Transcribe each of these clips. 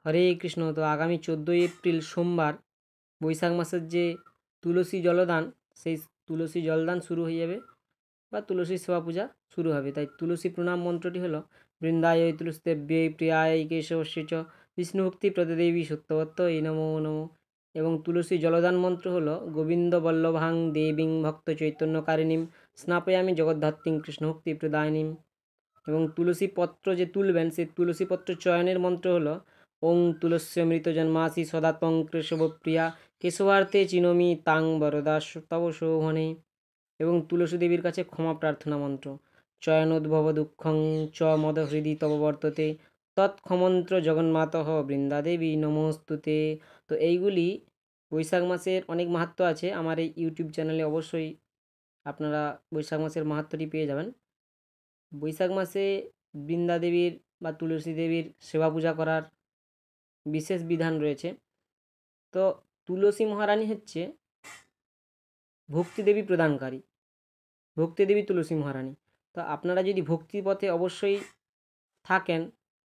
হরে কৃষ্ণ। তো আগামী 14ই এপ্রিল সোমবার বৈশাখ মাসের যে তুলসী জলদান, সেই তুলসী জলদান শুরু হয়ে যাবে বা তুলসী সেবা পূজা শুরু হবে। তাই তুলসী প্রণাম মন্ত্রটি হলো বৃন্দায় তুলসীদেব্যৈ প্রিয়ায় কেশবশ্রী চ বিষ্ণুভক্তি প্রদদেবী সত্যবত্তৈ নমো নমো। এবং তুলসী জলদান মন্ত্র হলো গোবিন্দ বল্লভাং দেবীং ভক্ত চৈতন্যকারিণীম স্নাপয়ামি জগদ্ধাত্রীং কৃষ্ণভক্তি প্রদায়িনীম। এবং তুলসী পত্র যে তুলবেন, সেই তুলসী পত্র চয়নের মন্ত্র হলো ওং তুলস্য মৃত জন্মাসি সদা ত্বং কেশবপ্রিয়া কেশবার্তে চিনমি তাং বরদা তব শোভনে। এবং তুলসী দেবীর কাছে ক্ষমা প্রার্থনা মন্ত্র চয়নোদ্ভব দুঃখং চ মদ হৃদি তব বর্ততে তৎক্ষমন্ত্র জগন্মাতঃ বৃন্দাদেবী নমস্তুতে। তো এইগুলি বৈশাখ মাসের অনেক মাহাত্ম্য আছে। আমার এই ইউটিউব চ্যানেলে অবশ্যই আপনারা বৈশাখ মাসের মাহাত্ম্যটি পেয়ে যাবেন। বৈশাখ মাসে বৃন্দাদেবীর বা তুলসী দেবীর সেবা পূজা করার বিশেষ বিধান রয়েছে। তো তুলসী মহারানী হচ্ছে ভক্তিদেবী প্রদানকারী, ভক্তিদেবী তুলসী মহারানী। তো আপনারা যদি ভক্তিপথে অবশ্যই থাকেন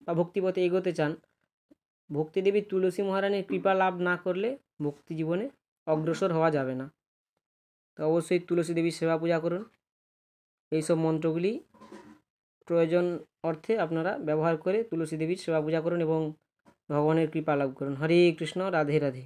বা ভক্তিপথে এগোতে চান, ভক্তিদেবী তুলসী মহারানীর কৃপা লাভ না করলে ভক্তি জীবনে অগ্রসর হওয়া যাবে না। তো অবশ্যই তুলসী দেবীর সেবা পূজা করুন। এইসব মন্ত্রগুলি প্রয়োজন অর্থে আপনারা ব্যবহার করে তুলসী দেবীর সেবা পূজা করুন এবং ভগবানের কৃপা লাভ করুন। হরে কৃষ্ণ, রাধে রাধে।